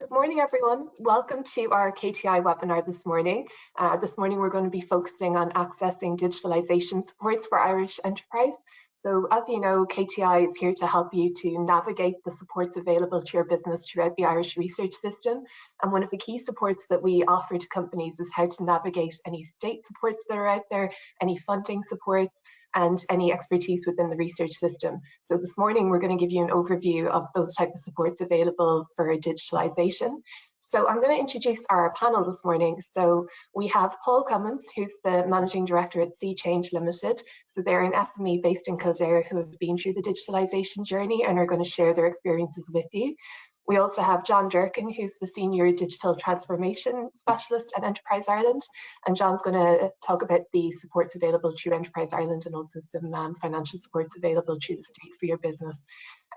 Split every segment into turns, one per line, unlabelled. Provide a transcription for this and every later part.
Good morning, everyone. Welcome to our KTI webinar this morning. This morning, we're going to be focusing on accessing digitalisation supports for Irish enterprise. So as you know, KTI is here to help you to navigate the supports available to your business throughout the Irish research system. And one of the key supports that we offer to companies is how to navigate any state supports that are out there, any funding supports, and any expertise within the research system. So this morning, we're going to give you an overview of those types of supports available for digitalisation. So I'm going to introduce our panel this morning. So we have Paul Cummins, who's the Managing Director at SeaChange Limited. So they're an SME based in Kildare who have been through the digitalisation journey and are going to share their experiences with you. We also have John Durcan, who's the Senior Digital Transformation Specialist at Enterprise Ireland. And John's going to talk about the supports available through Enterprise Ireland and also some financial supports available through the state for your business.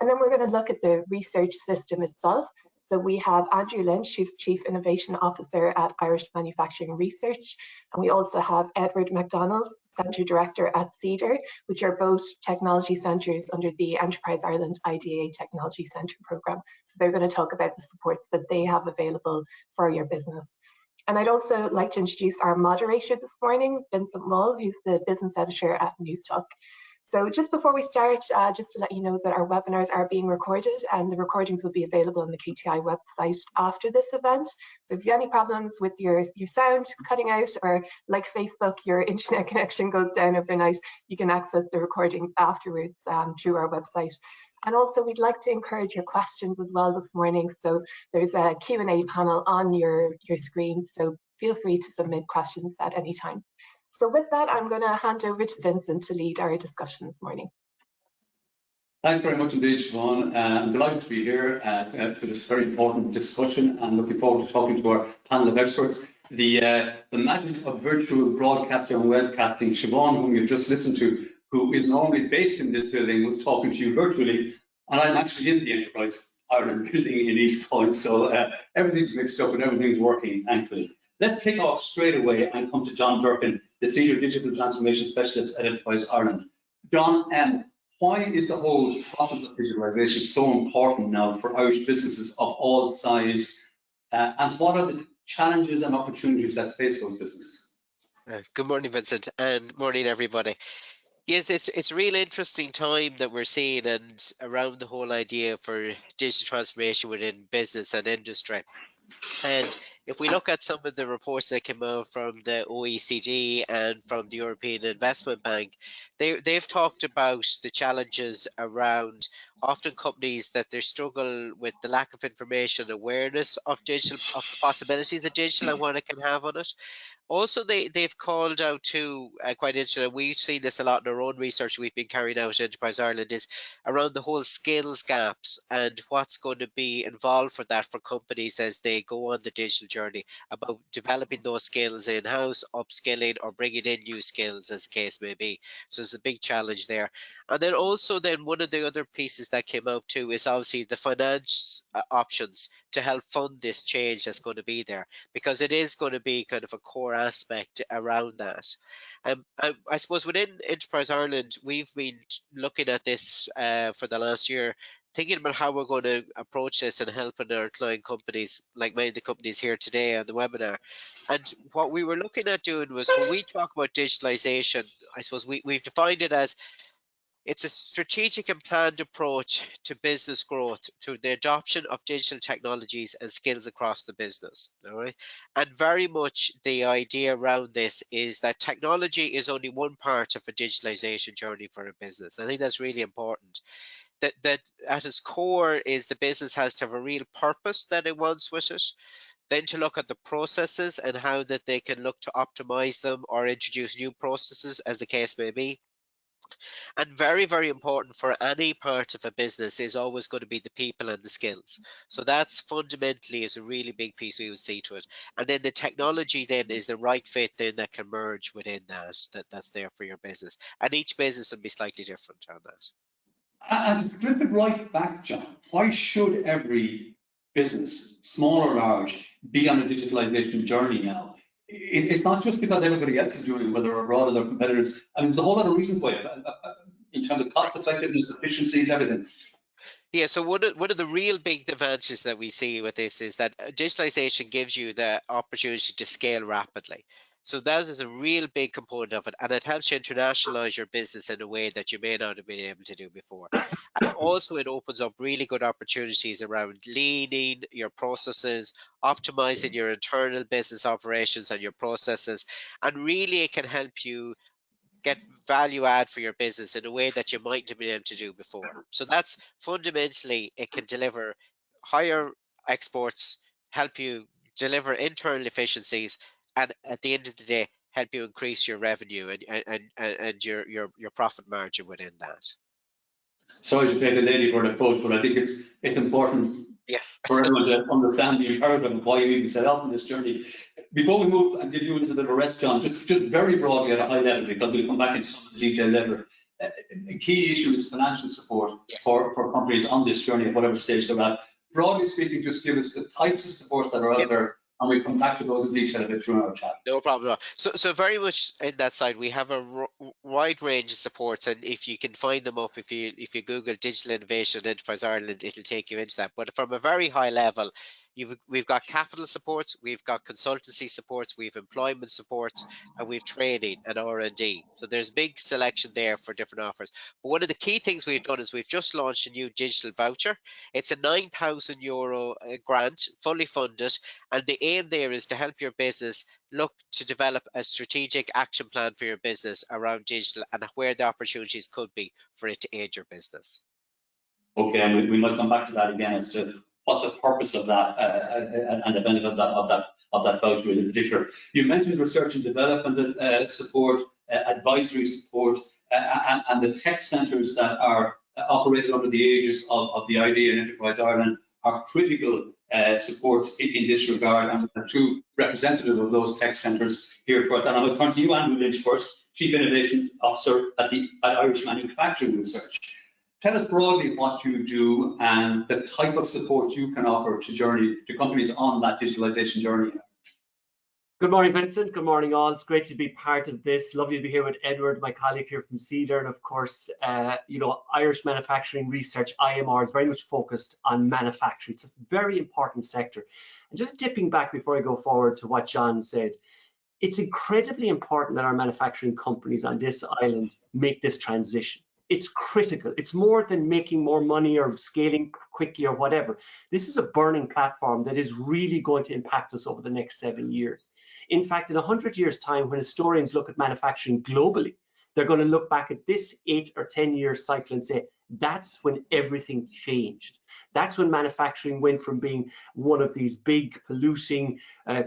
And then we're going to look at the research system itself. So we have Andrew Lynch, who's Chief Innovation Officer at Irish Manufacturing Research. And we also have Edward MacDonald, Centre Director at CeADAR, which are both technology centres under the Enterprise Ireland IDA Technology Centre programme. So they're going to talk about the supports that they have available for your business. And I'd also like to introduce our moderator this morning, Vincent Mull, who's the Business Editor at Newstalk. So just before we start, just to let you know that our webinars are being recorded and the recordings will be available on the KTI website after this event. So if you have any problems with your sound cutting out, or like Facebook, your internet connection goes down overnight, you can access the recordings afterwards through our website. And also we'd like to encourage your questions as well this morning. So there's a Q&A panel on your screen, so feel free to submit questions at any time. So with that, I'm going to hand over to Vincent to lead our discussion this morning.
Thanks very much indeed, Siobhan. I'm delighted to be here for this very important discussion and looking forward to talking to our panel of experts. The magic of virtual broadcasting and webcasting, Siobhan, whom you've just listened to, who is normally based in this building, was talking to you virtually, and I'm actually in the Enterprise Ireland building in East Point, so everything's mixed up and everything's working, thankfully. Let's kick off straight away and come to John Durcan, the Senior Digital Transformation Specialist at Enterprise Ireland. John, why is the whole process of digitalisation so important now for Irish businesses of all size, and what are the challenges and opportunities that face those businesses?
Good morning, Vincent, and morning, everybody. Yes, it's a really interesting time that we're seeing, and around the whole idea for digital transformation within business and industry. And if we look at some of the reports that came out from the OECD and from the European Investment Bank, they've talked about the challenges around often companies that they struggle with the lack of information awareness of digital, of the possibilities that digital and what it can have on it. Also, they've called out to quite interesting, we've seen this a lot in our own research we've been carrying out at Enterprise Ireland, is around the whole skills gaps and what's going to be involved for that for companies as they go on the digital journey, about developing those skills in-house, upskilling or bringing in new skills as the case may be. So there's a big challenge there. And then also then one of the other pieces that came out too is obviously the finance options to help fund this change that's going to be there, because it is going to be kind of a core aspect around that. I suppose within Enterprise Ireland, we've been looking at this for the last year, thinking about how we're going to approach this and helping our client companies, like many of the companies here today on the webinar. And what we were looking at doing was, when we talk about digitalization, I suppose we've defined it as it's a strategic and planned approach to business growth through the adoption of digital technologies and skills across the business. All right. And very much the idea around this is that technology is only one part of a digitalization journey for a business. I think that's really important. That at its core is the business has to have a real purpose that it wants with it. Then to look at the processes and how that they can look to optimize them or introduce new processes as the case may be. And very, very important for any part of a business is always going to be the people and the skills. So that's fundamentally is a really big piece we would see to it. And then the technology then is the right fit then that can merge within that's there for your business. And each business will be slightly different on that.
And to flip it right back, John, why should every business, small or large, be on a digitalization journey now? It's not just because everybody else is doing it, whether or not other competitors. I mean, there's a whole lot of reasons why, in terms of cost effectiveness, efficiencies, everything.
Yeah, so one of the real big advantages that we see with this is that digitalization gives you the opportunity to scale rapidly. So that is a real big component of it, and it helps you internationalize your business in a way that you may not have been able to do before. And also it opens up really good opportunities around leaning your processes, optimizing your internal business operations and your processes, and really it can help you get value add for your business in a way that you mightn't have been able to do before. So that's fundamentally, it can deliver higher exports, help you deliver internal efficiencies, and at the end of the day, help you increase your revenue and your profit margin within that.
Sorry to take a ladybird approach, but I think it's important
Yes.
for everyone to understand the imperative of why you even set out on this journey. Before we move and give you into the rest, John, just very broadly at a high level, because we'll come back into some of the detail later. A key issue is financial support for companies on this journey at whatever stage they're at. Broadly speaking, just give us the types of support that are out there, and we'll come back to those in detail a bit through our chat.
No problem at all. So very much in that side, we have a wide range of supports, and if you can find them up, if you Google Digital Innovation Enterprise Ireland, it'll take you into that. But from a very high level, we've got capital supports, we've got consultancy supports, we've employment supports, and we've training and R&D. So there's big selection there for different offers. But one of the key things we've done is we've just launched a new digital voucher. It's a €9,000 grant, fully funded, and the aim there is to help your business look to develop a strategic action plan for your business around digital and where the opportunities could be for it to aid your business.
Okay, and we might come back to that again as to what the purpose of that and the benefit of that voucher in particular. You mentioned research and development support, advisory support, and the tech centres that are operated under the aegis of the ID and Enterprise Ireland are critical supports in this regard, and the two representatives of those tech centres here. And I'll turn to you, Andrew Lynch, first, Chief Innovation Officer at Irish Manufacturing Research. Tell us broadly what you do and the type of support you can offer to companies on that digitalisation journey.
Good morning, Vincent. Good morning, all. It's great to be part of this. Lovely to be here with Edward, my colleague here from CeADAR, and of course, Irish Manufacturing Research, IMR, is very much focused on manufacturing. It's a very important sector. And just dipping back before I go forward to what John said, it's incredibly important that our manufacturing companies on this island make this transition. It's critical. It's more than making more money or scaling quickly or whatever. This is a burning platform that is really going to impact us over the next 7 years. In fact, in 100 years' time, when historians look at manufacturing globally, they're going to look back at this 8 or 10 year cycle and say, that's when everything changed. That's when manufacturing went from being one of these big polluting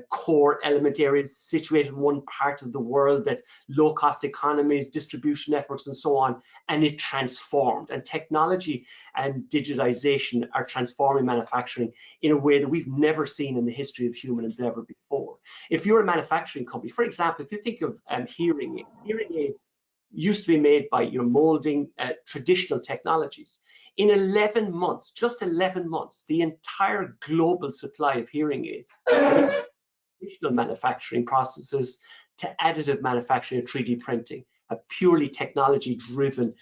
core element areas situated in one part of the world, that low cost economies, distribution networks and so on, and it transformed. And technology and digitization are transforming manufacturing in a way that we've never seen in the history of human endeavor before. If you're a manufacturing company, for example, if you think of hearing aids used to be made by molding traditional technologies. In 11 months, just 11 months, the entire global supply of hearing aids, traditional manufacturing processes to additive manufacturing and 3D printing, a purely technology-driven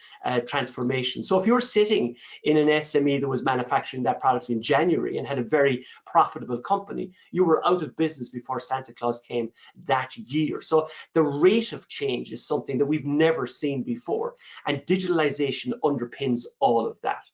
transformation. So if you're sitting in an SME that was manufacturing that product in January and had a very profitable company, you were out of business before Santa Claus came that year. So the rate of change is something that we've never seen before, and digitalization underpins all of that.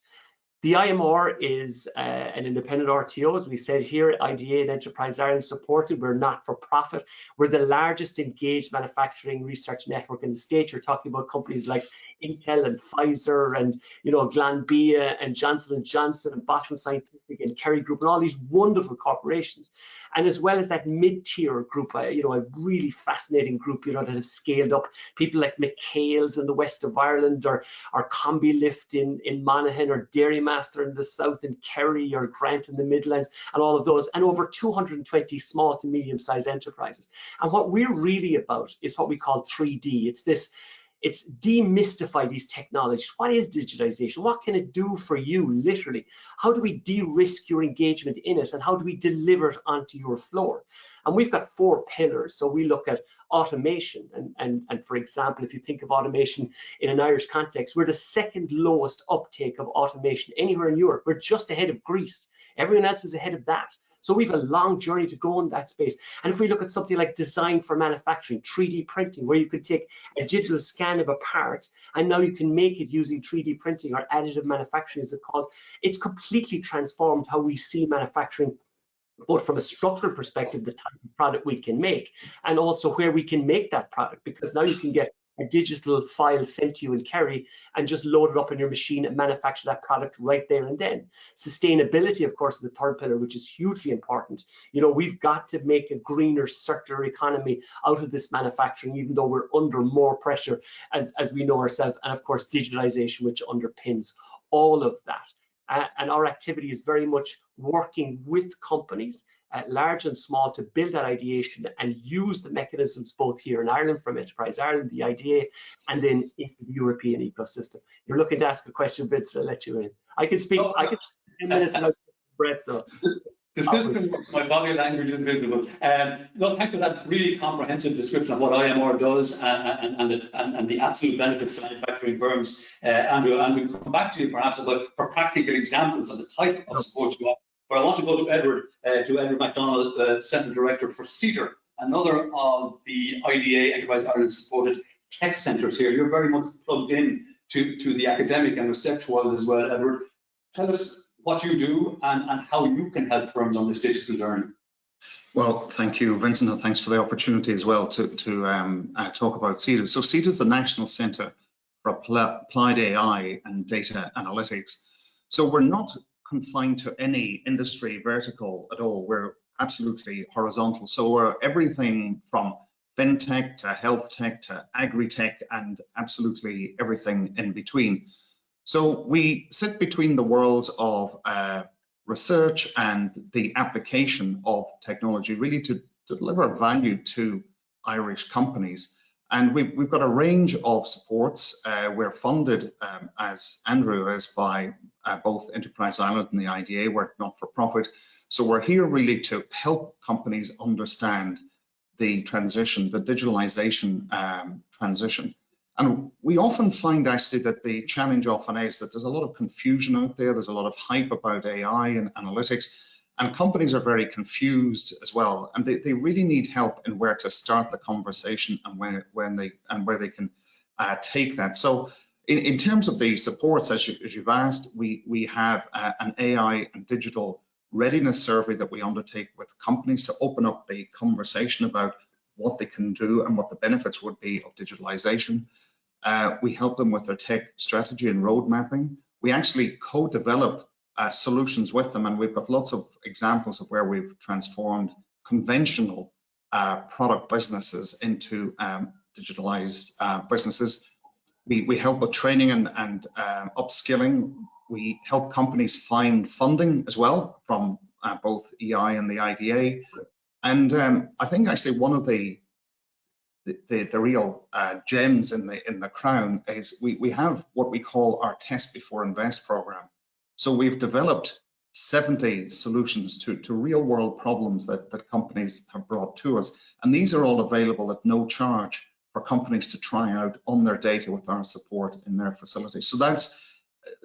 The IMR is an independent RTO, as we said here, IDA and Enterprise Ireland supported. We're not for profit. We're the largest engaged manufacturing research network in the state. You're talking about companies like Intel and Pfizer and Glanbia and Johnson & Johnson and Boston Scientific and Kerry Group and all these wonderful corporations. And as well as that mid-tier group, a really fascinating group, that have scaled up. People like McHale's in the west of Ireland, or Combi-Lift in Monaghan, or Dairymaster in the south, and Kerry or Grant in the Midlands, and all of those, and over 220 small to medium-sized enterprises. And what we're really about is what we call 3D. It's demystify these technologies. What is digitization? What can it do for you, literally? How do we de-risk your engagement in it? And how do we deliver it onto your floor? And we've got 4 pillars. So we look at automation, and for example, if you think of automation in an Irish context, we're the 2nd lowest uptake of automation anywhere in Europe. We're just ahead of Greece. Everyone else is ahead of that. So we've a long journey to go in that space. And if we look at something like design for manufacturing, 3D printing, where you could take a digital scan of a part and now you can make it using 3D printing, or additive manufacturing as it's called, it's completely transformed how we see manufacturing, both from a structural perspective, the type of product we can make, and also where we can make that product, because now you can get a digital file sent to you in Kerry and just load it up in your machine and manufacture that product right there and then. Sustainability, of course, is the 3rd pillar, which is hugely important. You know, we've got to make a greener, circular economy out of this manufacturing, even though we're under more pressure, as we know ourselves, and of course, digitalization, which underpins all of that. And our activity is very much working with companies, large and small, to build that ideation and use the mechanisms both here in Ireland from Enterprise Ireland, the IDA, and then into the European ecosystem. You're looking to ask a question, Vince, I'll let you in. I can speak, I can 10 minutes without breath, so.
The system works, my body language is visible. No, thanks for that really comprehensive description of what IMR does and the absolute benefits to manufacturing firms, Andrew. And we'll come back to you perhaps for practical examples of the type of support you offer. But I want to go to Edward MacDonald, Central Director for CeADAR, another of the IDA Enterprise Ireland supported tech centres here. You're very much plugged in to the academic and research world as well, Edward. Tell us what you do and how you can help firms on this digital journey.
Well, thank you, Vincent, and thanks for the opportunity as well to talk about CeADAR. So CeADAR is the National Centre for Applied AI and Data Analytics. So we're not confined to any industry vertical at all. We're absolutely horizontal. So we're everything from fintech to health tech to agri-tech and absolutely everything in between. So we sit between the worlds of research and the application of technology, really to deliver value to Irish companies. And we've got a range of supports. We're funded, as Andrew is, by both Enterprise Ireland and the IDA. We're not for profit. So we're here really to help companies understand the transition, the digitalization transition. And we often find actually that the challenge often is that there's a lot of confusion out there. There's a lot of hype about AI and analytics, and companies are very confused as well. And they really need help in where to start the conversation and where they can take that. So in terms of the supports, as you've asked, we have an AI and digital readiness survey that we undertake with companies to open up the conversation about what they can do and what the benefits would be of digitalization. We help them with their tech strategy and road mapping. We actually co-develop solutions with them, and we've got lots of examples of where we've transformed conventional product businesses into digitalized businesses. We help with training and upskilling. We help companies find funding as well from both EI and the IDA. And I think actually one of the real gems in the crown is we have what we call our Test Before Invest program. So we've developed 70 solutions to real world problems that companies have brought to us. And these are all available at no charge for companies to try out on their data with our support in their facilities.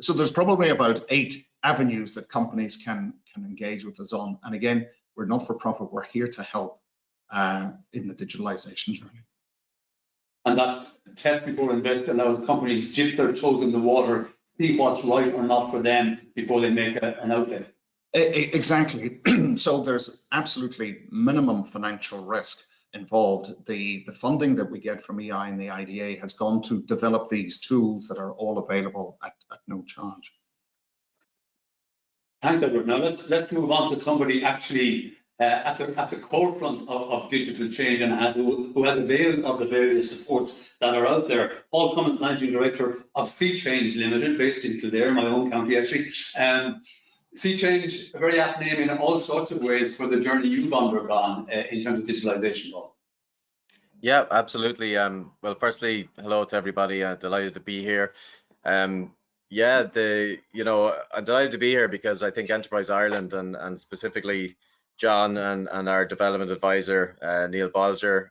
So there's probably about 8 avenues that companies can engage with us on. And again, we're not for profit, we're here to help in the digitalization journey.
And that Test Before Invest allows companies dip their toes in the water, see what's right or not for them before they make an outlay.
Exactly. So there's absolutely minimum financial risk involved. The funding that we get from EI and the IDA has gone to develop these tools that are all available at no charge.
Thanks, Edward. Now let's move on to somebody actually at the forefront of digital change and who has availed of the various supports that are out there. Paul Cummins, Managing Director of SeaChange Limited, based in Kildare, my own county actually. SeaChange, a very apt name in all sorts of ways for the journey you've undergone in terms of digitalization.
Yeah, absolutely. Well, firstly, hello to everybody. Delighted to be here. I'm delighted to be here because I think Enterprise Ireland and specifically John and our development advisor, Neil Bolger,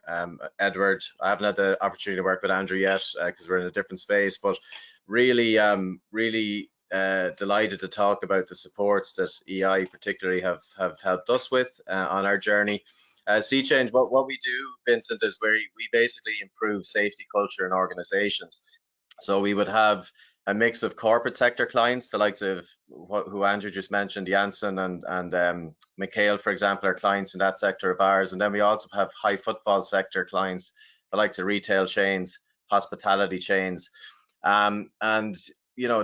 Edward. I haven't had the opportunity to work with Andrew yet because we're in a different space, but really, delighted to talk about the supports that EI particularly have helped us with on our journey. SeaChange, what we do, Vincent, is we basically improve safety culture in organizations. So we would have a mix of corporate sector clients, the likes of who Andrew just mentioned, Janssen and Mikhail, for example, are clients in that sector of ours. And then we also have high footfall sector clients, the likes of retail chains, hospitality chains. And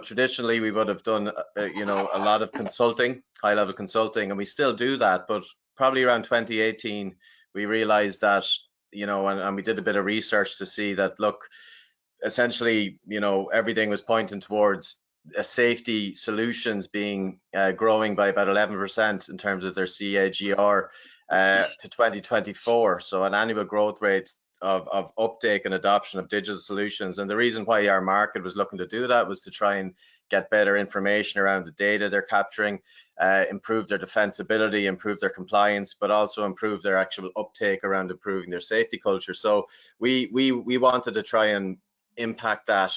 traditionally we would have done a lot of consulting, high level consulting, and we still do that. But probably around 2018, we realized that, and we did a bit of research to see that, look, essentially, everything was pointing towards safety solutions being growing by about 11% in terms of their CAGR to 2024. So an annual growth rate of uptake and adoption of digital solutions. And the reason why our market was looking to do that was to try and get better information around the data they're capturing, improve their defensibility, improve their compliance, but also improve their actual uptake around improving their safety culture. So we wanted to try and impact that.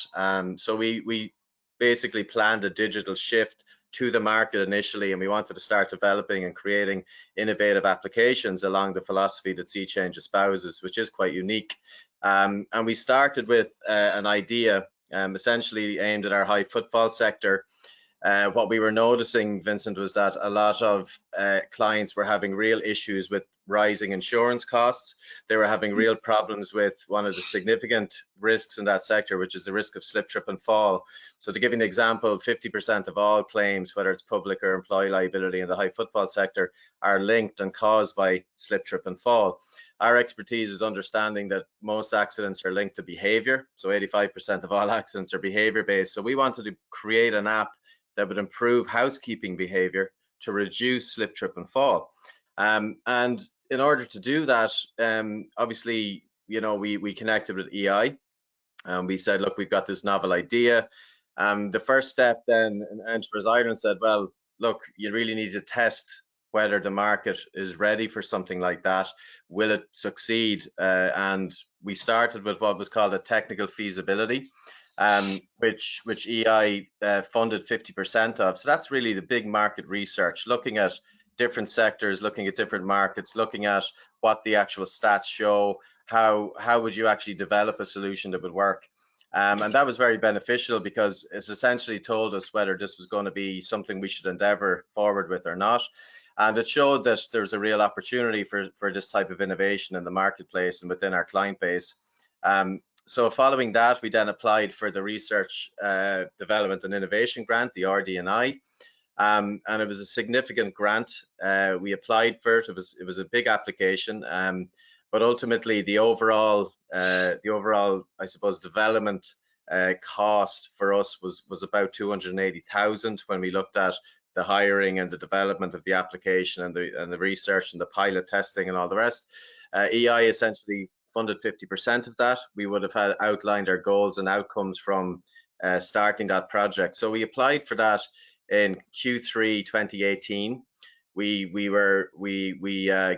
So we basically planned a digital shift to the market initially, and we wanted to start developing and creating innovative applications along the philosophy that SeaChange espouses, which is quite unique. And we started with an idea essentially aimed at our high footfall sector. What we were noticing, Vincent, was that a lot of clients were having real issues with rising insurance costs. They were having real problems with one of the significant risks in that sector, which is the risk of slip, trip and fall. So to give you an example, 50% of all claims, whether it's public or employee liability in the high footfall sector, are linked and caused by slip, trip and fall. Our expertise is understanding that most accidents are linked to behavior. So 85% of all accidents are behavior based. So we wanted to create an app that would improve housekeeping behavior to reduce slip, trip and fall. And in order to do that, obviously, we connected with EI and we said, look, we've got this novel idea. The first step then in Enterprise Ireland said, well, look, you really need to test whether the market is ready for something like that. Will it succeed? And we started with what was called a technical feasibility, which EI funded 50% of. So that's really the big market research, looking at different sectors, looking at different markets, looking at what the actual stats show, how would you actually develop a solution that would work. And that was very beneficial because it's essentially told us whether this was going to be something we should endeavor forward with or not. And it showed that there's a real opportunity for this type of innovation in the marketplace and within our client base. So following that, we then applied for the Research, Development and Innovation Grant, the RD&I, and it was a significant grant. We applied for it. It was a big application, but ultimately the overall, I suppose, development cost for us was about 280,000 when we looked at the hiring and the development of the application and the research and the pilot testing and all the rest. EI essentially funded 50% of that. We would have had outlined our goals and outcomes from starting that project. So we applied for that in Q3 2018. We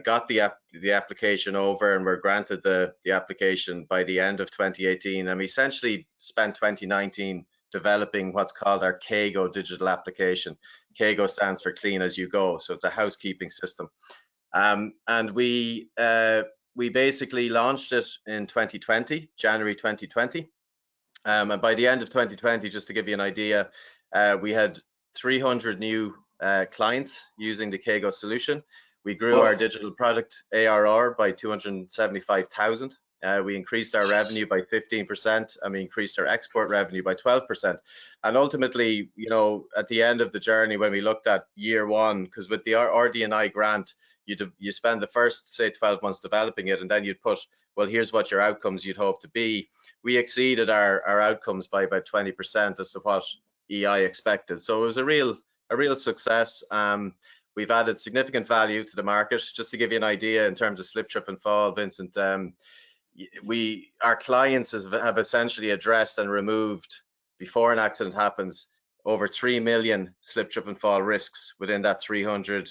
got the application over and were granted the application by the end of 2018, and we essentially spent 2019 developing what's called our KGO digital application. KGO stands for Clean As You Go, so it's a housekeeping system. And we basically launched it in 2020, January 2020. And by the end of 2020, just to give you an idea, we had 300 new clients using the KGO solution. We grew our digital product ARR by 275,000. We increased our revenue by 15%, and we increased our export revenue by 12%. And ultimately, at the end of the journey, when we looked at year one, because with the RD&I grant, you spend the first, say, 12 months developing it, and then you'd put, well, here's what your outcomes you'd hope to be. We exceeded our outcomes by about 20% as to what EI expected. So it was a real success. We've added significant value to the market. Just to give you an idea in terms of slip, trip and fall, Vincent, our clients have essentially addressed and removed, before an accident happens, over 3 million slip, trip and fall risks within that 300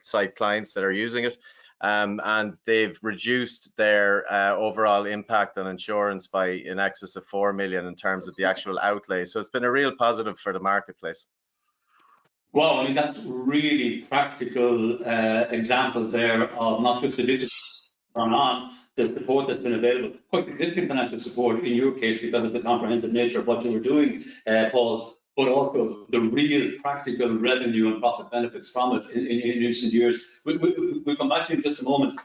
site clients that are using it. And they've reduced their overall impact on insurance by in excess of 4 million in terms of the actual outlay. So it's been a real positive for the marketplace.
Wow, I mean, that's really practical example there of not just the digital on the support that's been available, quite significant financial support in your case because of the comprehensive nature of what you were doing, Paul, but also the real practical revenue and profit benefits from it in recent years. We'll come back to you in just a moment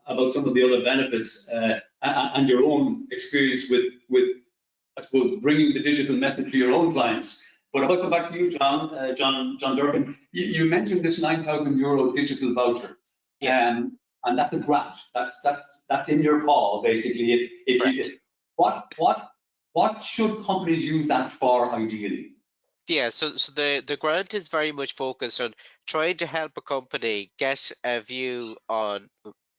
about some of the other benefits and your own experience with, I suppose, bringing the digital message to your own clients. But I'll come back to you, John Durcan. You mentioned this €9,000 digital voucher.
Yes.
And that's a grant. That's in your paw, basically. What should companies use that for, ideally?
Yeah, so the grant is very much focused on trying to help a company get a view on.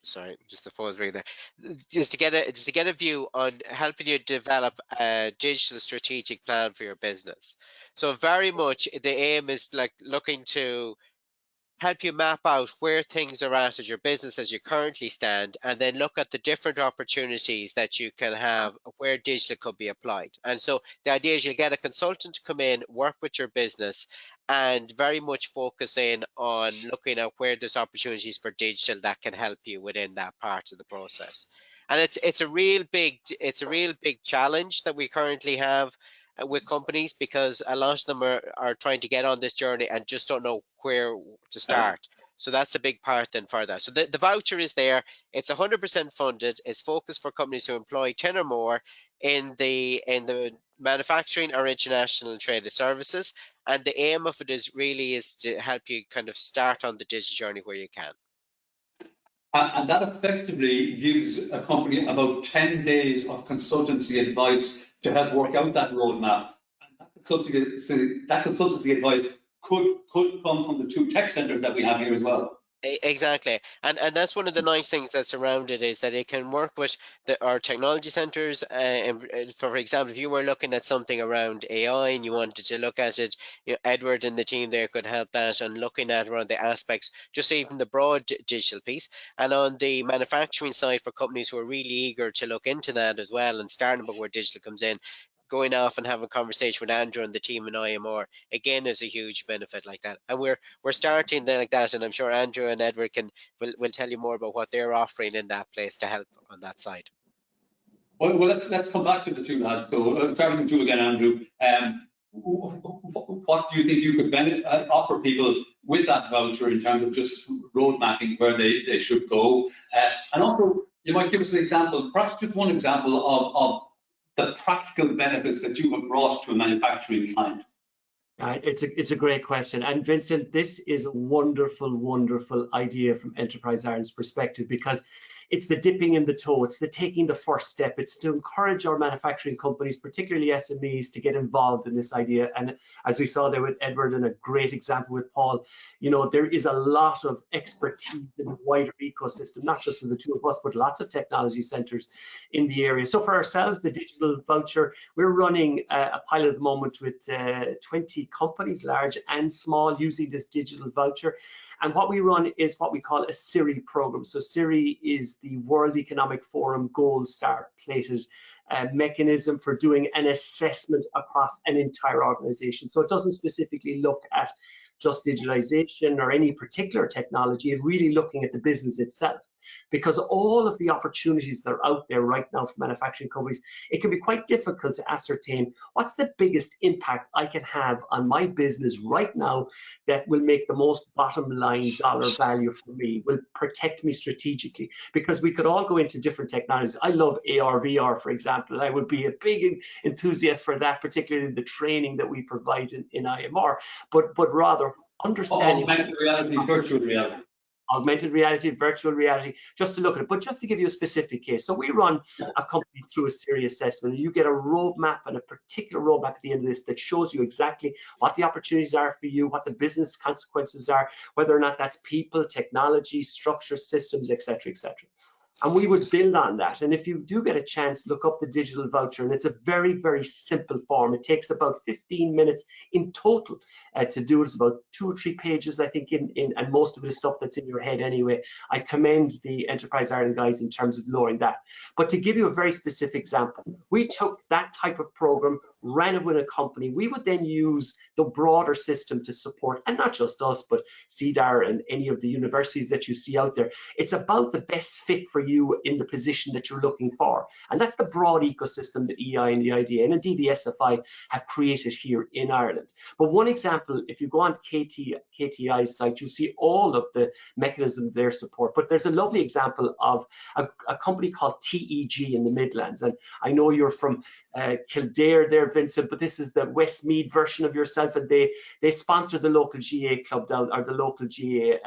Sorry, just the phone's ringing there. Just to get a view on helping you develop a digital strategic plan for your business. So very much the aim is like looking to help you map out where things are at as your business as you currently stand, and then look at the different opportunities that you can have where digital could be applied. And so the idea is you'll get a consultant to come in, work with your business, and very much focus in on looking at where there's opportunities for digital that can help you within that part of the process. And it's a real big challenge that we currently have with companies, because a lot of them are trying to get on this journey and just don't know where to start. So that's a big part then for that. So the voucher is there. It's 100% funded. It's focused for companies who employ 10 or more in the manufacturing or international traded services. And the aim of it is to help you kind of start on the digital journey where you can.
And that effectively gives a company about 10 days of consultancy advice to help work out that roadmap. And that consultancy advice could come from the 2 tech centres that we have here as well.
Exactly, and that's one of the nice things that's around it, is that it can work with our technology centres. For example, if you were looking at something around AI and you wanted to look at it, Edward and the team there could help that, and looking at around the aspects, just even the broad digital piece. And on the manufacturing side, for companies who are really eager to look into that as well and starting about where digital comes in, going off and having a conversation with Andrew and the team in IMR again is a huge benefit like that. And we're starting like that, and I'm sure Andrew and Edward will tell you more about what they're offering in that place to help on that side.
Well, let's come back to the 2 lads. So starting with you again, Andrew. What do you think you could offer people with that voucher in terms of just road mapping where they should go? And also, you might give us an example, perhaps just one example of the practical benefits that you have brought to a manufacturing client.
It's a great question. And Vincent, this is a wonderful, wonderful idea from Enterprise Ireland's perspective, because it's the dipping in the toe, it's the taking the first step, it's to encourage our manufacturing companies, particularly SMEs, to get involved in this idea. And as we saw there with Edward, and a great example with Paul, there is a lot of expertise in the wider ecosystem, not just with the 2 of us, but lots of technology centres in the area. So for ourselves, the digital voucher, we're running a pilot at the moment with 20 companies, large and small, using this digital voucher. And what we run is what we call a SIRI program. So SIRI is the World Economic Forum Gold Star plated mechanism for doing an assessment across an entire organization. So it doesn't specifically look at just digitalization or any particular technology. It's really looking at the business itself, because all of the opportunities that are out there right now for manufacturing companies, it can be quite difficult to ascertain what's the biggest impact I can have on my business right now that will make the most bottom line dollar value for me, will protect me strategically. Because we could all go into different technologies. I love AR, VR, for example. I would be a big enthusiast for that, particularly the training that we provide in IMR, but rather understanding
augmented reality, virtual reality.
Augmented reality, virtual reality, just to look at it. But just to give you a specific case, so we run a company through a SIRI assessment, and you get a roadmap, and a particular roadmap at the end of this that shows you exactly what the opportunities are for you, what the business consequences are, whether or not that's people, technology, structure, systems, etc., etc. And we would build on that. And if you do get a chance, look up the digital voucher, and it's a very, very simple form. It takes about 15 minutes in total to do it. It's about 2 or 3 pages, I think, and most of it is stuff that's in your head anyway. I commend the Enterprise Ireland guys in terms of lowering that. But to give you a very specific example, we took that type of program, ran it with a company. We would then use the broader system to support, and not just us, but CeADAR and any of the universities that you see out there. It's about the best fit for you in the position that you're looking for. And that's the broad ecosystem that EI and the IDA and indeed the SFI have created here in Ireland. But one example, if you go on KTI's site, you see all of the mechanisms of their support. But there's a lovely example of a company called TEG in the Midlands. And I know you're from Kildare there, Vincent, but this is the Westmeath version of yourself, and they sponsor the local GA club down, or the local GA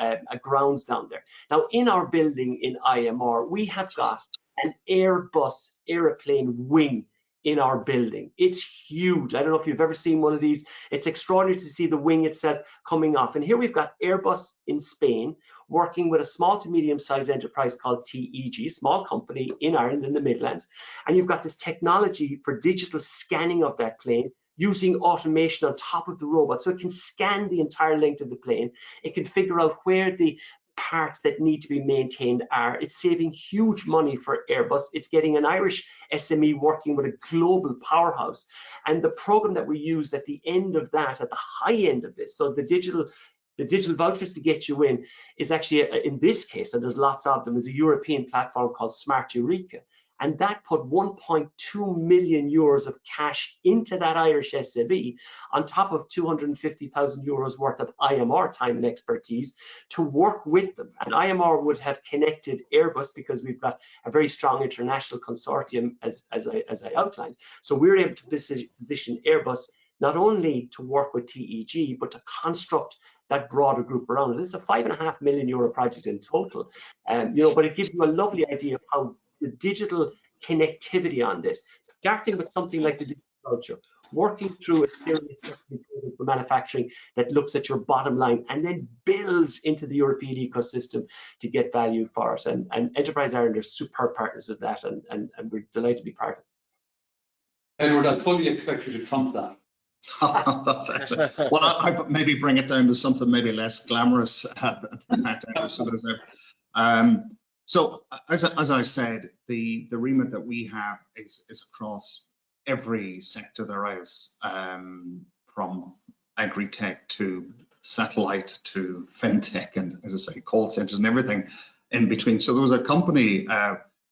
grounds down there. Now, in our building in IMR, we have got an Airbus aeroplane wing in our building. It's huge. I don't know if you've ever seen one of these. It's extraordinary to see the wing itself coming off. And here we've got Airbus in Spain working with a small to medium-sized enterprise called TEG, small company in Ireland in the Midlands. And you've got this technology for digital scanning of that plane using automation on top of the robot. So it can scan the entire length of the plane. It can figure out where the parts that need to be maintained are. It's saving huge money for Airbus. It's getting an Irish SME working with a global powerhouse. And the program that we used at the end of that, at the high end of this, so the digital vouchers to get you in, is actually, in this case, and there's lots of them, is a European platform called Smart Eureka. And that put 1.2 million euros of cash into that Irish SME on top of 250,000 euros worth of IMR time and expertise to work with them. And IMR would have connected Airbus because we've got a very strong international consortium, as I outlined. So we're able to position Airbus not only to work with TEG, but to construct that broader group around it. It's a €5.5 million project in total, but it gives you a lovely idea of how the digital connectivity on this, starting with something like the digital voucher, working through a serious program for manufacturing that looks at your bottom line and then builds into the European ecosystem to get value for it. And Enterprise Ireland are superb partners of that, and we're delighted to be part of it.
Edward, I fully expect you to trump that.
That's it. Well, I maybe bring it down to something maybe less glamorous than that. So as I said, the remit that we have is across every sector there is, from agri-tech to satellite to fintech, and as I say, call centers and everything in between. So there was a company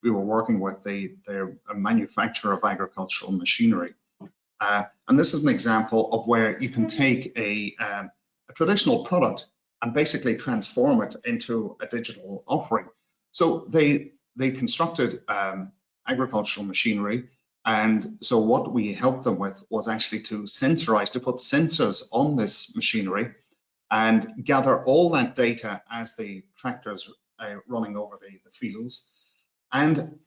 we were working with, they're a manufacturer of agricultural machinery. And this is an example of where you can take a traditional product and basically transform it into a digital offering. So they constructed agricultural machinery, and so what we helped them with was actually to sensorize, to put sensors on this machinery and gather all that data as the tractors running over the fields, and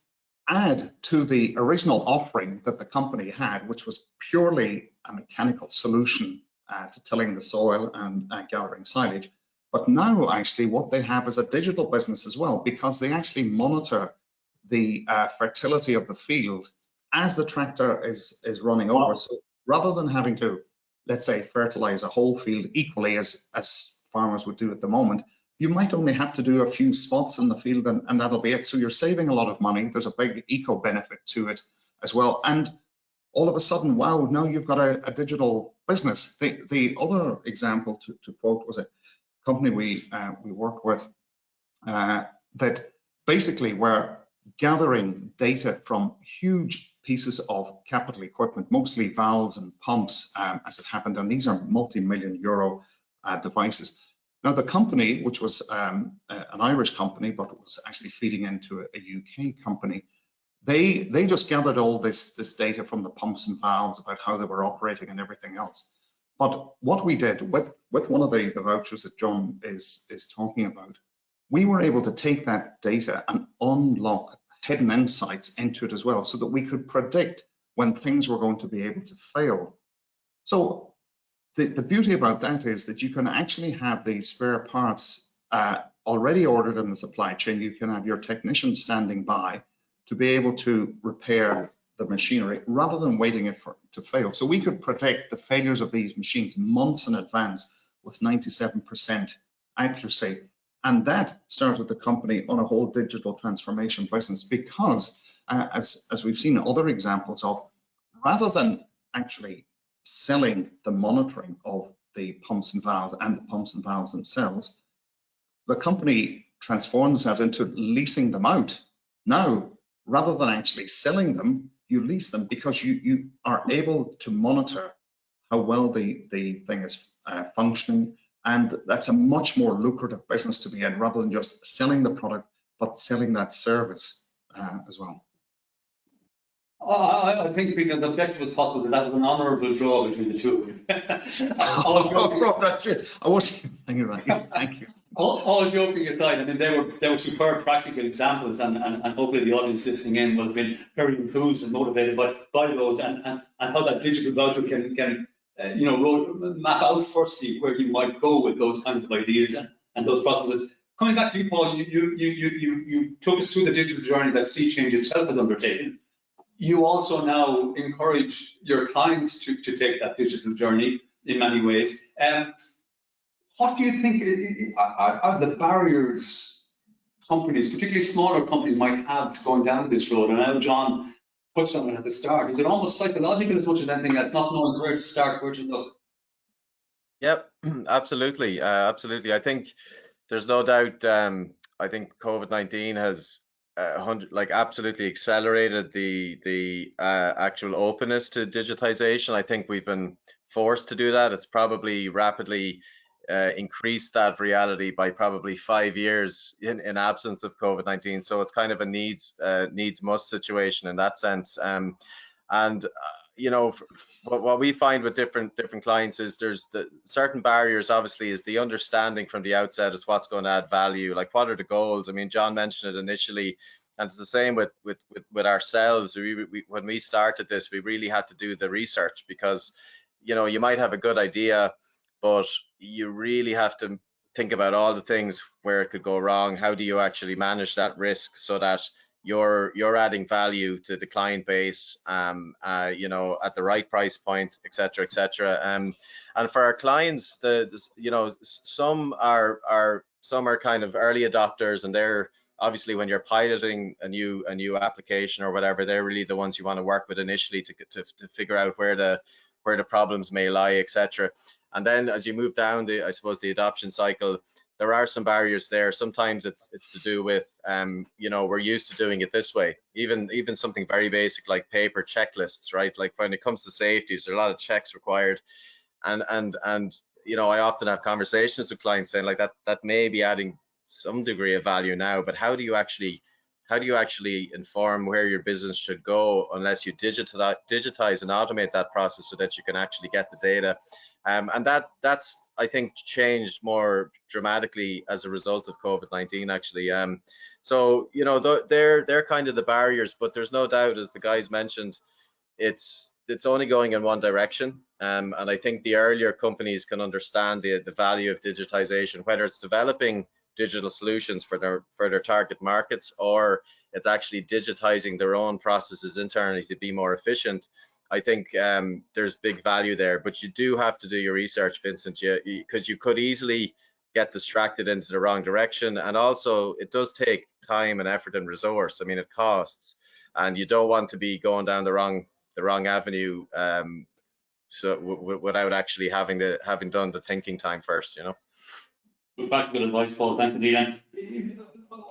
add to the original offering that the company had, which was purely a mechanical solution to tilling the soil and gathering silage. But now actually what they have is a digital business as well, because they actually monitor the fertility of the field as the tractor is running over. So rather than having to, let's say, fertilize a whole field equally as farmers would do at the moment, you might only have to do a few spots in the field, and that'll be it. So you're saving a lot of money. There's a big eco benefit to it as well. And all of a sudden, wow, now you've got a digital business. The other example to quote was a company we work with that basically were gathering data from huge pieces of capital equipment, mostly valves and pumps, as it happened, and these are multi-million euro devices. Now, the company, which was an Irish company, but it was actually feeding into a UK company, they just gathered all this data from the pumps and valves about how they were operating and everything else. But what we did with one of the vouchers that John is talking about, we were able to take that data and unlock hidden insights into it as well, so that we could predict when things were going to be able to fail. So the beauty about that is that you can actually have the spare parts already ordered in the supply chain. You can have your technician standing by to be able to repair the machinery rather than waiting it to fail. So we could predict the failures of these machines months in advance with 97% accuracy. And that started the company on a whole digital transformation business because, as we've seen other examples of, rather than actually selling the monitoring of the pumps and valves and the pumps and valves themselves, the company transforms as into leasing them out. Now, rather than actually selling them, you lease them because you are able to monitor how well the thing is functioning, and that's a much more lucrative business to be in rather than just selling the product, but selling that service as well.
I think because the objective was possible, that was an honourable draw between the two of you.
I wasn't thinking about it. Thank you.
All joking aside, I mean, they were superb practical examples, and hopefully the audience listening in will have been very enthused and motivated by those, and how that digital voucher can map out firstly where you might go with those kinds of ideas and those processes. Coming back to you, Paul, you took us through the digital journey that SeaChange itself has undertaken. You also now encourage your clients to take that digital journey in many ways. What do you think are the barriers companies, particularly smaller companies, might have to going down this road? And I know John touched on it at the start. Is it almost psychological as much as anything else, not knowing where to start, where to look?
Yep, absolutely, absolutely. I think there's no doubt. I think COVID-19 has absolutely accelerated the actual openness to digitization. I think we've been forced to do that. It's probably rapidly increased that reality by probably 5 years in absence of COVID-19. So it's kind of a needs must situation in that sense. What we find with different clients is there's the certain barriers. Obviously, is the understanding from the outset is what's going to add value. Like, what are the goals? I mean, John mentioned it initially, and it's the same with ourselves. When we started this, we really had to do the research because you might have a good idea, but you really have to think about all the things where it could go wrong. How do you actually manage that risk so that you're adding value to the client base, at the right price point, etc., etc. And for our clients, some are kind of early adopters, and they're obviously, when you're piloting a new application or whatever, they're really the ones you want to work with initially to figure out where the problems may lie, etc. And then as you move down I suppose the adoption cycle, there are some barriers there. Sometimes it's to do with we're used to doing it this way. Even something very basic like paper checklists, right? Like when it comes to safety, there's a lot of checks required, and I often have conversations with clients saying like that may be adding some degree of value now, but how do you actually inform where your business should go unless you digitize and automate that process so that you can actually get the data? And that's I think changed more dramatically as a result of COVID-19 actually. So they're kind of the barriers, but there's no doubt, as the guys mentioned, it's only going in one direction. And I think the earlier companies can understand the value of digitization, whether it's developing digital solutions for their target markets, or it's actually digitizing their own processes internally to be more efficient. I think there's big value there, but you do have to do your research, Vincent, because you could easily get distracted into the wrong direction, and also it does take time and effort and resource. I mean, it costs, and you don't want to be going down the wrong avenue without actually having done the thinking time first,
Practical advice, Paul. Thanks indeed. And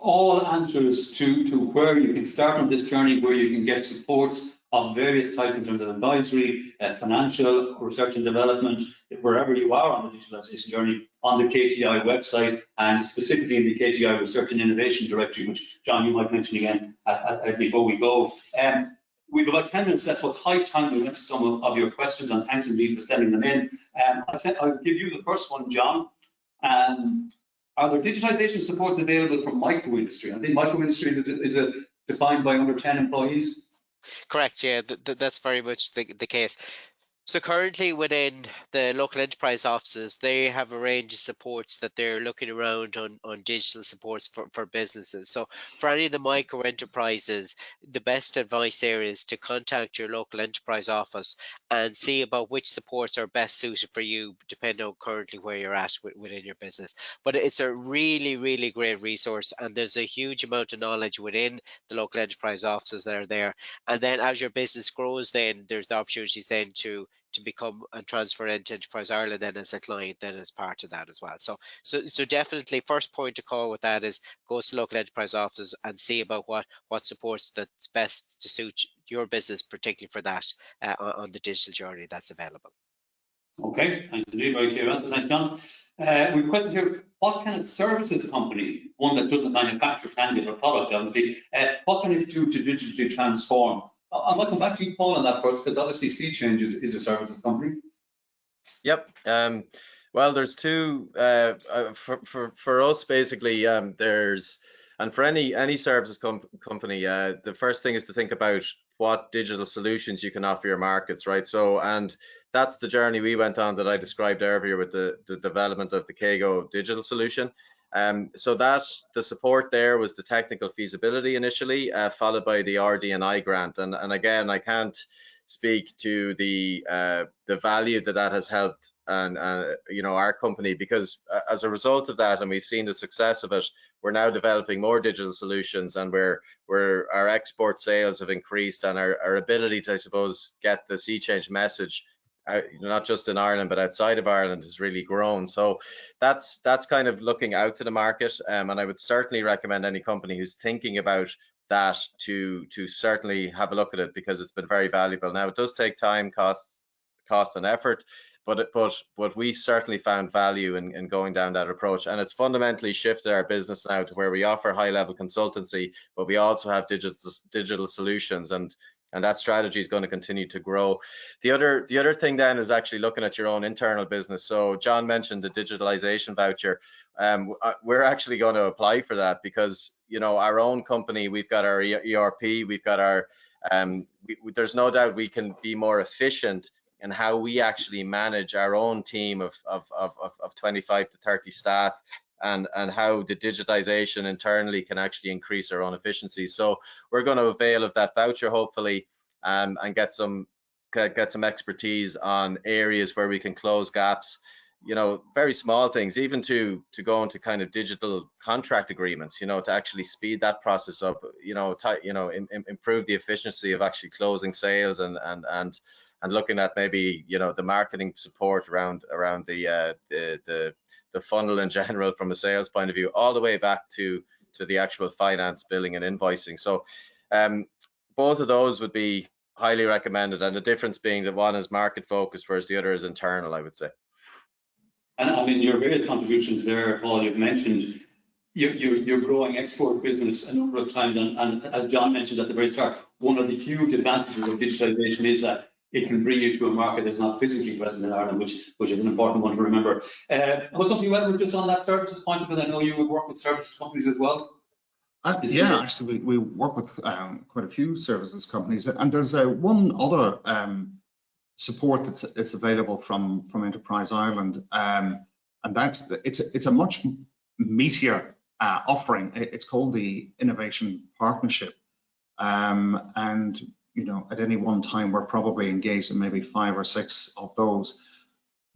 all answers to where you can start on this journey, where you can get supports of various types in terms of advisory, financial, research and development, wherever you are on the digitalization journey, on the KTI website, and specifically in the KTI Research and Innovation Directory, which John, you might mention again before we go. We've about 10 minutes left, so it's high time we went to some of your questions, and thanks indeed for sending them in. I'll give you the first one, John. Are there digitalization supports available for micro industry? I think micro industry is defined by under 10 employees.
Correct, yeah, that's very much the case. So currently within the local enterprise offices, they have a range of supports that they're looking around on digital supports for businesses. So for any of the micro enterprises, the best advice there is to contact your local enterprise office and see about which supports are best suited for you, depending on currently where you're at within your business. But it's a really, really great resource, and there's a huge amount of knowledge within the local enterprise offices that are there. And then as your business grows, then there's the opportunities then to become and transfer into Enterprise Ireland then as a client then as part of that as well. So definitely first point to call with that is go to local enterprise offices and see about what supports that's best to suit your business, particularly for that on the digital journey that's available.
Okay, thanks indeed, very clear answer. Thanks, John. We have a question here. What kind of services company, one that doesn't manufacture tangible product, obviously, what can it do to digitally transform? I might come back to you, Paul, on that first, because obviously SeaChange is a services company.
Yep. Well, there's two for us basically. There's, and for any services company, the first thing is to think about what digital solutions you can offer your markets, right? So, and that's the journey we went on that I described earlier with the development of the Kego digital solution. So that the support there was the technical feasibility initially, followed by the RD&I grant. And again, I can't speak to the value that has helped and you know, our company, because as a result of that, and we've seen the success of it, we're now developing more digital solutions, and our export sales have increased, and our ability to, I suppose, get the SeaChange message not just in Ireland but outside of Ireland has really grown. So that's kind of looking out to the market, and I would certainly recommend any company who's thinking about that to certainly have a look at it, because it's been very valuable. Now, it does take time, cost and effort, but we certainly found value in going down that approach, and it's fundamentally shifted our business now to where we offer high-level consultancy, but we also have digital solutions, and that strategy is going to continue to grow. The other thing then is actually looking at your own internal business. So John mentioned the Digitalization Voucher. We're actually going to apply for that, because you know, our own company, we've got our ERP, we've got our there's no doubt we can be more efficient in how we actually manage our own team of 25 to 30 staff, and how the digitization internally can actually increase our own efficiency. So we're going to avail of that voucher, hopefully, and get some expertise on areas where we can close gaps, you know, very small things, even to go into kind of digital contract agreements, you know, to actually speed that process up, you know, improve the efficiency of actually closing sales, and looking at maybe, you know, the marketing support around the funnel in general from a sales point of view, all the way back to the actual finance, billing and invoicing. So both of those would be highly recommended, and the difference being that one is market focused whereas the other is internal, I would say.
And I mean, your various contributions there, Paul, you've mentioned your growing export business a number of times, and as John mentioned at the very start, one of the huge advantages of digitalization is that it can bring you to a market that's not physically present in Ireland, which is an important one to remember. I'll come to you, Edward, just on that services point, because I know you would work with services companies as well.
Yeah, actually, we work with quite a few services companies, and there's one other support that's available from Enterprise Ireland, and that's it's a much meatier offering. It's called the Innovation Partnership, and you know, at any one time we're probably engaged in maybe 5 or 6 of those.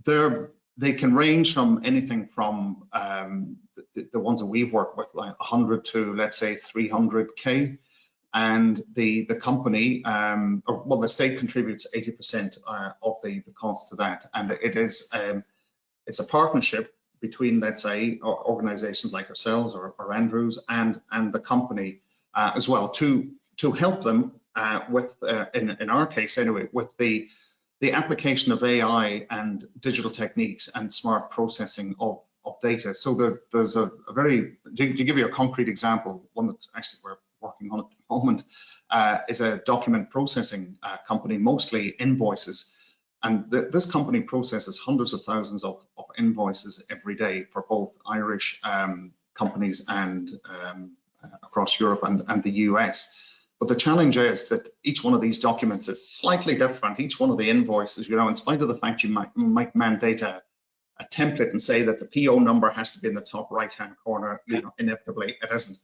They can range from anything from the ones that we've worked with, like 100 to, let's say, 300K, and the company, well, the state contributes 80% of the cost to that, and it's a partnership between, let's say, organizations like ourselves or Andrews and the company as well, to help them with, in our case anyway, with the application of AI and digital techniques and smart processing of data. So there's a very, to give you a concrete example, one that actually we're working on at the moment is a document processing company, mostly invoices. And this company processes hundreds of thousands of invoices every day for both Irish companies and across Europe and the US. But the challenge is that each one of these documents is slightly different. Each one of the invoices, in spite of the fact you might mandate a template and say that the PO number has to be in the top right-hand corner, inevitably it isn't.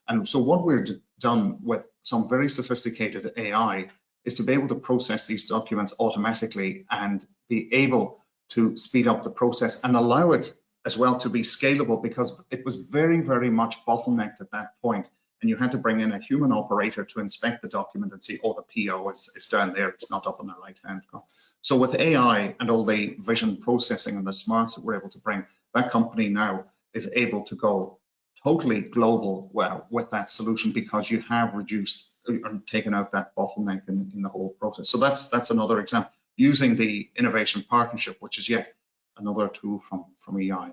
And so what we've done with some very sophisticated AI is to be able to process these documents automatically and be able to speed up the process and allow it as well to be scalable, because it was very, very much bottlenecked at that point. And you had to bring in a human operator to inspect the document and see, oh, the PO is down there, it's not up on the right-hand corner. So with AI and all the vision processing and the smarts that we're able to bring, that company now is able to go totally global with that solution, because you have reduced and taken out that bottleneck in the whole process. So that's another example, using the innovation partnership, which is yet another tool from EI.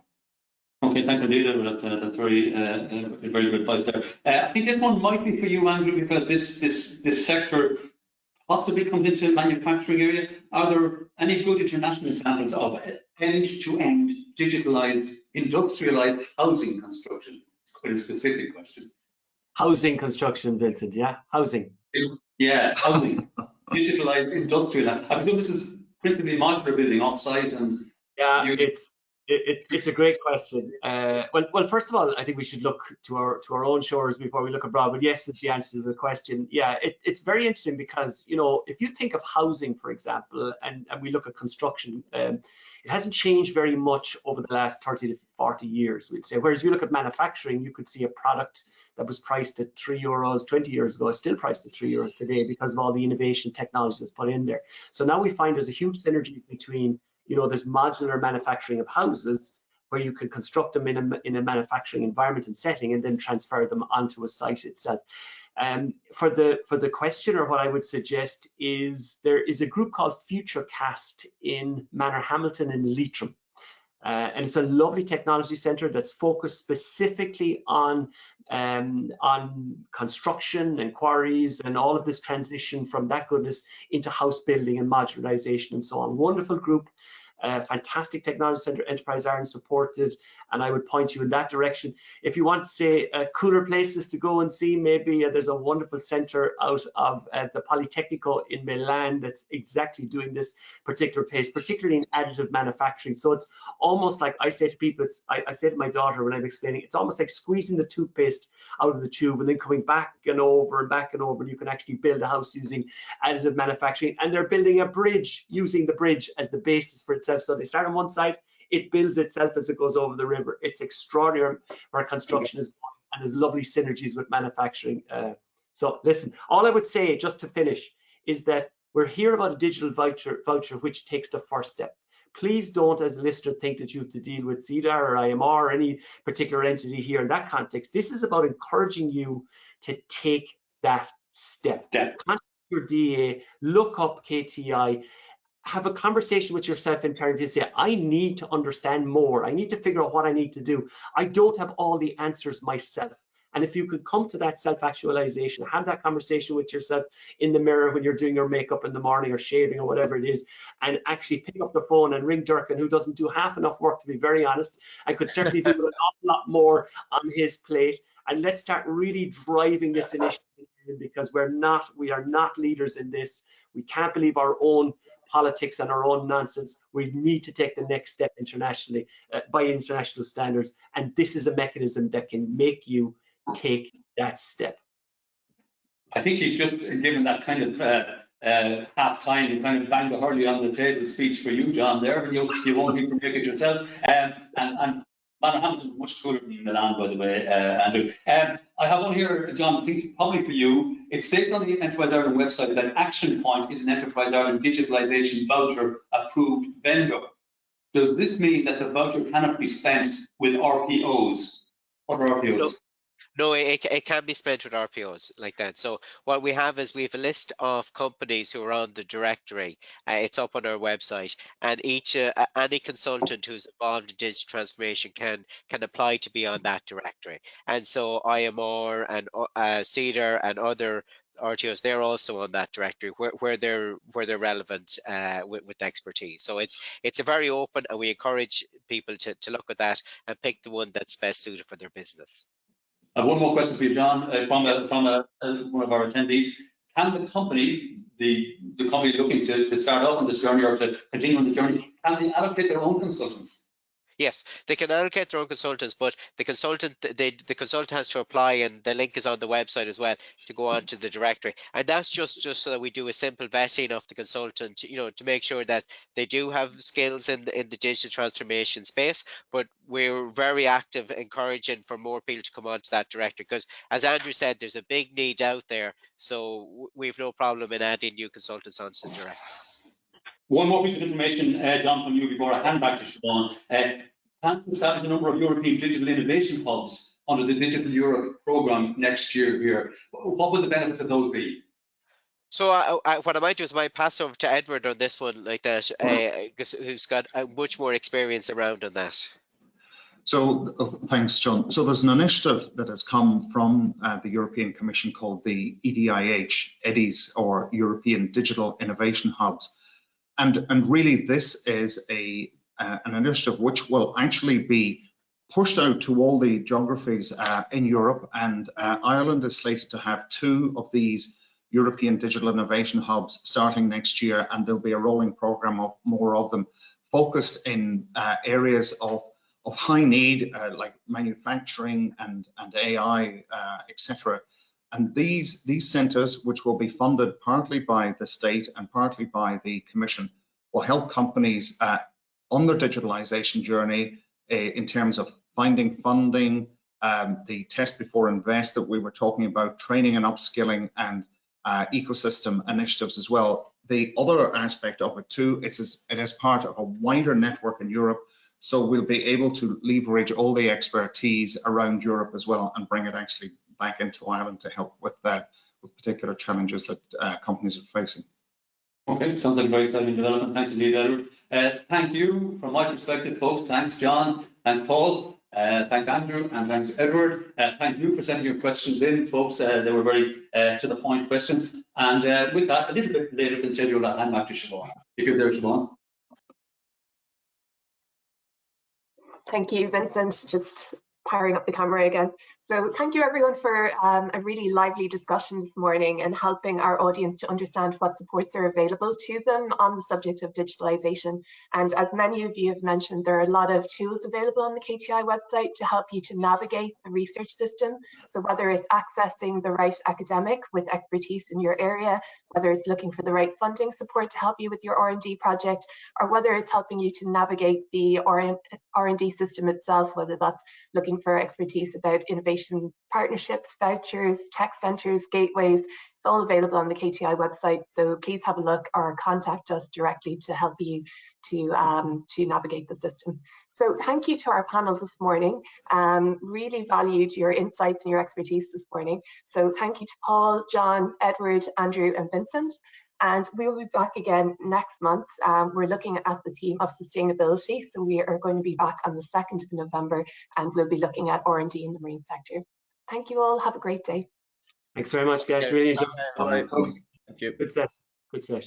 Okay, thanks indeed. That's very good advice there. I think this one might be for you, Andrew, because this sector possibly comes into the manufacturing area. Are there any good international examples of end-to-end digitalized, industrialized housing construction? It's quite a specific question.
Housing construction, Vincent, yeah? Housing.
Yeah, housing. Digitalized, industrialized. I presume this is principally modular building off-site and...
Yeah, it's a great question. Well, first of all, I think we should look to our own shores before we look abroad. But yes, is the answer to the question. Yeah, it's very interesting because, if you think of housing, for example, and we look at construction, it hasn't changed very much over the last 30 to 40 years, we'd say. Whereas if you look at manufacturing, you could see a product that was priced at €3 20 years ago is still priced at €3 today because of all the innovation technology that's put in there. So now we find there's a huge synergy between there's modular manufacturing of houses where you can construct them in a manufacturing environment and setting and then transfer them onto a site itself. For the questioner, what I would suggest is there is a group called Futurecast in Manorhamilton in Leitrim. And it's a lovely technology center that's focused specifically on construction and quarries and all of this transition from that goodness into house building and modularization and so on. Wonderful group. Fantastic technology center, Enterprise Ireland supported, and I would point you in that direction. If you want to say cooler places to go and see, maybe there's a wonderful center out of the Politecnico in Milan that's exactly doing this particular place, particularly in additive manufacturing. So it's almost like I say to people, I say to my daughter when I'm explaining, it's almost like squeezing the toothpaste out of the tube and then coming back and over and back and over, and you can actually build a house using additive manufacturing. And they're building a bridge using the bridge as the basis for itself. So they start on one side, it builds itself as it goes over the river. It's extraordinary where construction is going, and there's lovely synergies with manufacturing. So listen, all I would say just to finish is that we're here about a digital voucher which takes the first step. Please don't, as a listener, think that you have to deal with CeADAR or IMR or any particular entity here in that context. This is about encouraging you to take that step. Contact your DA, look up KTI, have a conversation with yourself internally to say, I need to understand more. I need to figure out what I need to do. I don't have all the answers myself. And if you could come to that self-actualization, have that conversation with yourself in the mirror when you're doing your makeup in the morning or shaving or whatever it is, and actually pick up the phone and ring Durcan, who doesn't do half enough work, to be very honest, and could certainly do an awful lot more on his plate. And let's start really driving this initiative, because we are not leaders in this. We can't believe our own politics and our own nonsense. We need to take the next step internationally by international standards, and this is a mechanism that can make you take that step.
I think he's just given that kind of half time, you kind of bang the hurley on the table speech for you, John, there, and you won't need to make it yourself. And Manorhamilton is much cooler than Milan, by the way, Andrew. I have one here, John, I think probably for you. It states on the Enterprise Ireland website that Action Point is an Enterprise Ireland Digitalisation Voucher approved vendor. Does this mean that the voucher cannot be spent with RPOs? Other RPOs?
No, it can be spent with RPOs like that. So what we have is we have a list of companies who are on the directory. It's up on our website, and each any consultant who's involved in digital transformation can apply to be on that directory. And so IMR and CeADAR and other RTOs, they're also on that directory where they're relevant with expertise. So it's a very open, and we encourage people to look at that and pick the one that's best suited for their business.
I have one more question for you, John, from one of our attendees. Can the company, the company looking to start off on this journey or to continue on the journey, can they allocate their own consultants?
Yes, they can allocate their own consultants, but the consultant has to apply, and the link is on the website as well to go on to the directory. And that's just so that we do a simple vetting of the consultant, to make sure that they do have skills in the digital transformation space. But we're very active, encouraging for more people to come onto that directory, because as Andrew said, there's a big need out there. So we've no problem in adding new consultants onto the directory.
One more piece of information, John, from you before I hand back to Siobhan. Plan to establish a number of European digital innovation hubs under the Digital Europe programme next year here. What will the benefits of those be?
So what I might do is I might pass over to Edward on this one, like that, who's got much more experience around on that.
So thanks, John. So there's an initiative that has come from the European Commission called the EDIH, or European Digital Innovation Hubs. And really this is an initiative which will actually be pushed out to all the geographies in Europe, and Ireland is slated to have 2 of these European Digital Innovation Hubs starting next year, and there'll be a rolling program of more of them focused in areas of high need, like manufacturing and AI, etc. And these centres, which will be funded partly by the state and partly by the Commission, will help companies on their digitalisation journey in terms of finding funding, the test before invest that we were talking about, training and upskilling, and ecosystem initiatives as well. The other aspect of it too is it is part of a wider network in Europe, so we'll be able to leverage all the expertise around Europe as well and bring it actually back into Ireland to help with particular challenges that companies are facing.
Okay, sounds like a very exciting development. Thanks indeed, Edward. Thank you from my perspective, folks. Thanks, John. Thanks, Paul. Thanks, Andrew, and thanks, Edward. Thank you for sending your questions in, folks. They were very to the point questions. And with that, a little bit later than scheduled, I'll hand back to Siobhan. If you're there, Siobhan.
Thank you, Vincent. Just powering up the camera again. So thank you everyone for a really lively discussion this morning and helping our audience to understand what supports are available to them on the subject of digitalisation. And as many of you have mentioned, there are a lot of tools available on the KTI website to help you to navigate the research system. So whether it's accessing the right academic with expertise in your area, whether it's looking for the right funding support to help you with your R&D project, or whether it's helping you to navigate the R&D system itself, whether that's looking for expertise about innovation partnerships, vouchers, tech centres, gateways. It's all available on the KTI website, so please have a look or contact us directly to help you to navigate the system. So thank you to our panel this morning. Really valued your insights and your expertise this morning. So thank you to Paul, John, Edward, Andrew and Vincent. And we'll be back again next month. We're looking at the theme of sustainability. So we are going to be back on the 2nd of November, and we'll be looking at R&D in the marine sector. Thank you all. Have a great day.
Thanks very much, guys. Really enjoyed it.
Bye. Thank you.
Good set. Good set.